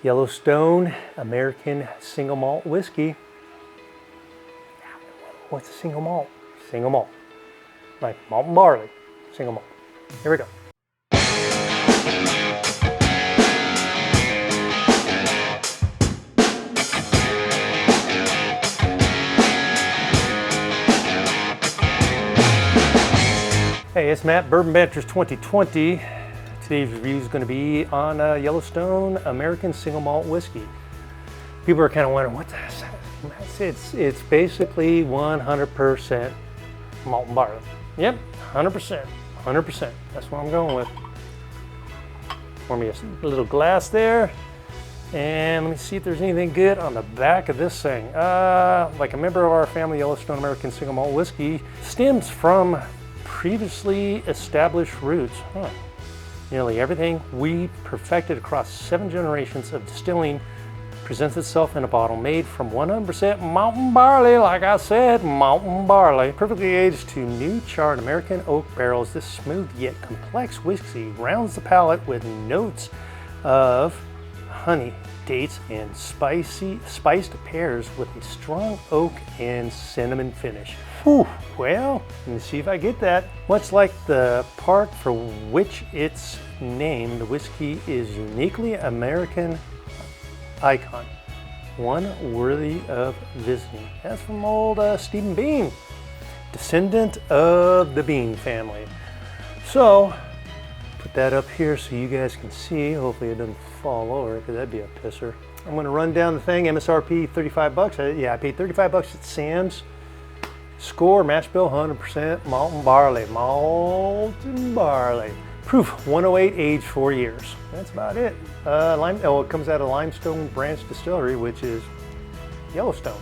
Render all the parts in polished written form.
Yellowstone American single malt whiskey. What's a single malt? Single malt. Like malt and barley. Single malt. Here we go. Hey, it's Matt, Bourbon Banters 2020. Today's review is going to be on Yellowstone American Single Malt Whiskey. People are kind of wondering, what the heck? It's basically 100% malt and barley. Yep, 100%, 100%. That's what I'm going with. Pour me a little glass there. And let me see if there's anything good on the back of this thing. Like a member of our family, Yellowstone American Single Malt Whiskey stems from previously established roots. Nearly everything we perfected across 7 generations of distilling presents itself in a bottle made from 100% mountain barley. Like I said, mountain barley. Perfectly aged to new charred American oak barrels, this smooth yet complex whiskey rounds the palate with notes of honey, dates, and spiced pears with a strong oak and cinnamon finish. Whew, well, let me see if I get that. Much like the park for which it's named, the whiskey is uniquely American icon, one worthy of visiting. That's from old Stephen Bean, descendant of the Bean family. So, put that up here so you guys can see. Hopefully it doesn't fall over, because that'd be a pisser. I'm gonna run down the thing. MSRP 35 bucks. Yeah, I paid 35 bucks at Sam's. Score, match bill, 100% malt and barley. Malt and barley. Proof 108, age 4 years. That's about it. It comes out of Limestone Branch Distillery, which is Yellowstone.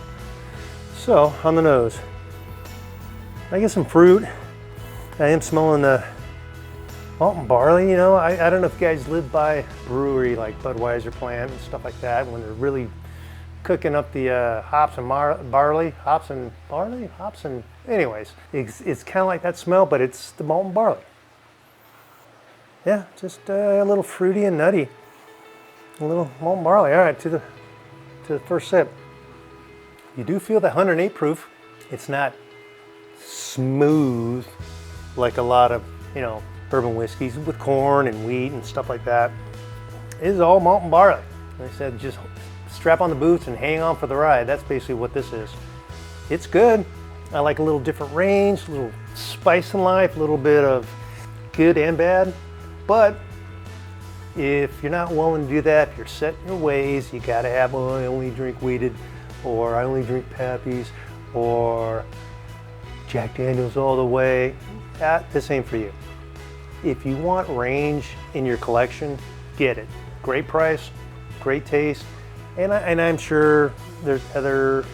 So, on the nose, I get some fruit. I am smelling the malt and barley. You know, I don't know if you guys live by a brewery like Budweiser plant and stuff like that, when they're really cooking up the hops and barley. Anyways, it's kind of like that smell, but it's the malt and barley. Yeah, just a little fruity and nutty. A little malt and barley. All right, to the first sip. You do feel that 108 proof. It's not smooth like a lot of, bourbon whiskeys with corn and wheat and stuff like that. It is all malt and barley. Like I said, just strap on the boots and hang on for the ride. That's basically what this is. It's good. I like a little different range, a little spice in life, a little bit of good and bad. But if you're not willing to do that, if you're set in your ways, you gotta have, well, I only drink wheated, or I only drink Pappies, or Jack Daniels all the way. This ain't for you. If you want range in your collection, get it. Great price, great taste, and I'm sure there's other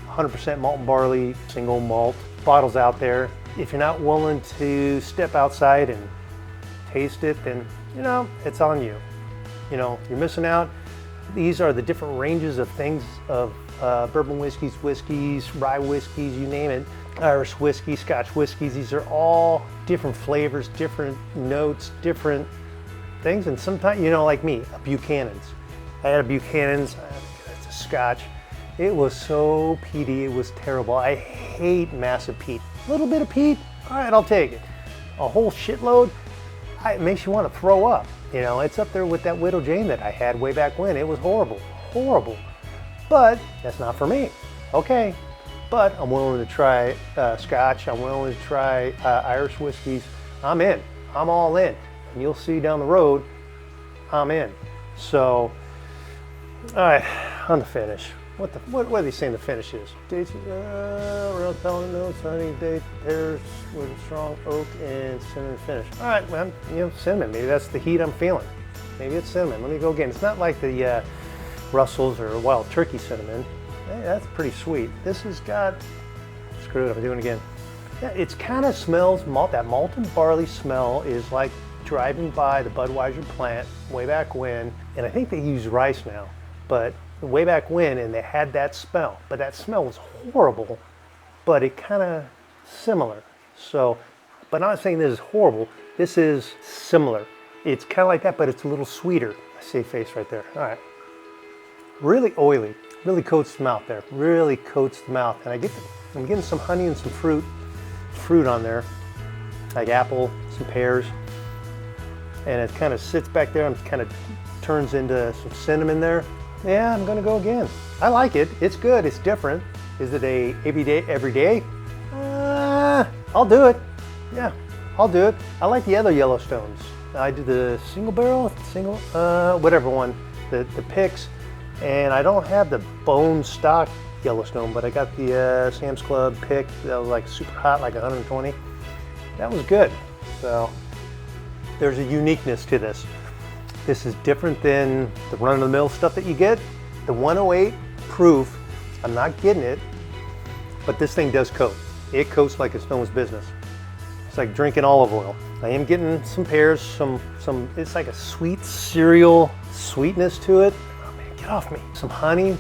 100% malt and barley single malt bottles out there. If you're not willing to step outside and taste it, then it's on you. You're missing out. These are the different ranges of things of bourbon whiskeys, rye whiskeys, you name it. Irish whiskey, Scotch whiskeys. These are all different flavors, different notes, different things. And sometimes, like me, a Buchanan's. I had a Buchanan's. It's a Scotch. It was so peaty. It was terrible. I hate massive peat. A little bit of peat, all right, I'll take it. A whole shitload, it makes you want to throw up. It's up there with that Widow Jane that I had way back when. It was horrible, horrible. But that's not for me. Okay, but I'm willing to try Scotch. I'm willing to try Irish whiskeys. I'm in. I'm all in. And you'll see down the road, I'm in. So, all right, on the finish. What are they saying the finish is? Dates, real pellet notes, honey, date, pears with a strong oak and cinnamon finish. All right, well, cinnamon. Maybe that's the heat I'm feeling. Maybe it's cinnamon. Let me go again. It's not like the Russell's or Wild Turkey cinnamon. Hey, that's pretty sweet. This has got, screw it, I'm doing it again. Yeah, it kind of smells malt. That malt and barley smell is like driving by the Budweiser plant way back when, and I think they use rice now, but way back when, and they had that smell, but that smell was horrible, but it kind of similar. So, but I'm not saying this is horrible, this is similar. It's kind of like that, but it's a little sweeter. I see a face right there. All right. really oily, really coats the mouth there, really coats the mouth. And I'm getting some honey and some fruit on there, like apple, some pears. And it kind of sits back there and kind of turns into some cinnamon there. Yeah, I'm gonna go again. I like it, it's good, it's different. Is it a every day? I'll do it. Yeah, I'll do it. I like the other Yellowstones. I do the single barrel, whatever one, the picks. And I don't have the bone stock Yellowstone, but I got the Sam's Club pick that was like super hot, like 120. That was good. So there's a uniqueness to this. This is different than the run-of-the-mill stuff that you get. The 108 proof, I'm not getting it, but this thing does coat. It coats like it's no one's business. It's like drinking olive oil. I am getting some pears, it's like a sweet cereal sweetness to it. Oh man, get off me. Some honey,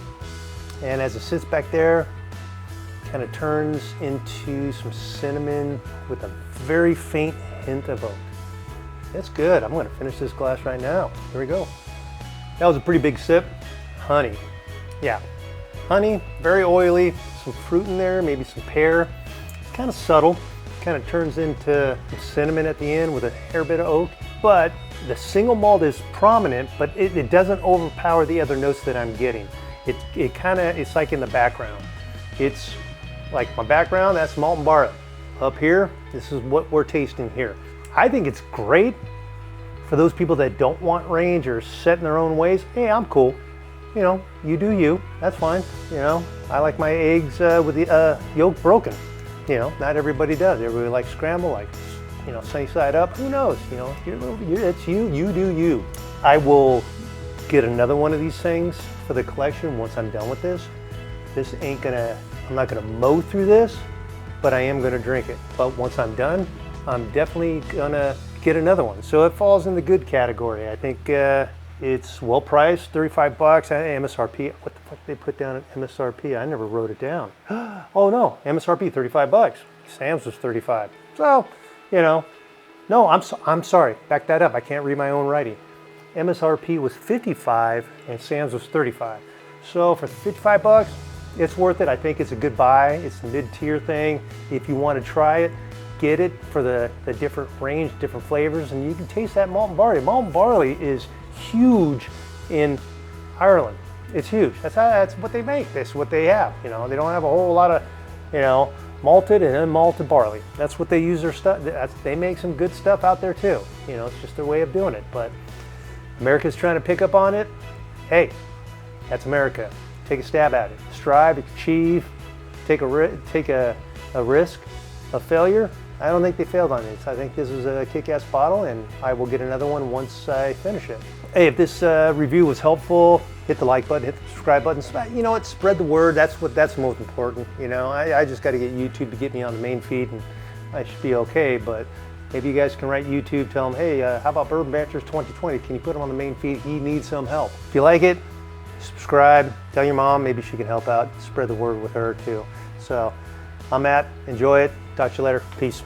and as it sits back there, kind of turns into some cinnamon with a very faint hint of oak. It's good. I'm gonna finish this glass right now. Here we go. That was a pretty big sip. Honey, yeah. Honey, very oily, some fruit in there, maybe some pear. It's kind of subtle. Kind of turns into cinnamon at the end with a hair bit of oak. But the single malt is prominent, but it doesn't overpower the other notes that I'm getting. It's like in the background. It's like my background, that's malt and barley. Up here, this is what we're tasting here. I think it's great for those people that don't want range or set in their own ways. Hey, I'm cool. You know, you do you, that's fine. You know, I like my eggs with the yolk broken. You know, not everybody does. Everybody likes scramble, like, you know, sunny side up. Who knows? You know, it's you do you. I will get another one of these things for the collection once I'm done with this. This ain't gonna, I'm not gonna mow through this, but I am gonna drink it. But once I'm done, I'm definitely gonna get another one. So it falls in the good category. I think it's well priced, 35 bucks, MSRP. What the fuck did they put down at MSRP? I never wrote it down. Oh no, MSRP 35 bucks. Sam's was 35. So, you know, no, I'm sorry, back that up. I can't read my own writing. MSRP was 55 and Sam's was 35. So for 55 bucks, it's worth it. I think it's a good buy. It's a mid-tier thing. If you want to try it, get it for the different range, different flavors, and you can taste that malt and barley. Malt and barley is huge in Ireland. It's huge. That's what they make. That's what they have. You know, they don't have a whole lot of, you know, malted and unmalted barley. That's what they use their stuff. They make some good stuff out there too. You know, it's just their way of doing it. But America's trying to pick up on it. Hey, that's America. Take a stab at it. Strive, achieve, take a risk of failure. I don't think they failed on this. I think this is a kick-ass bottle, and I will get another one once I finish it. Hey, if this review was helpful, hit the like button, hit the subscribe button. You know what? Spread the word. That's most important. You know, I just got to get YouTube to get me on the main feed, and I should be okay. But maybe you guys can write YouTube, tell them, hey, how about Bourbon Banters 2020? Can you put him on the main feed? He needs some help. If you like it, subscribe. Tell your mom. Maybe she can help out. Spread the word with her too. So I'm Matt. Enjoy it. Talk to you later. Peace.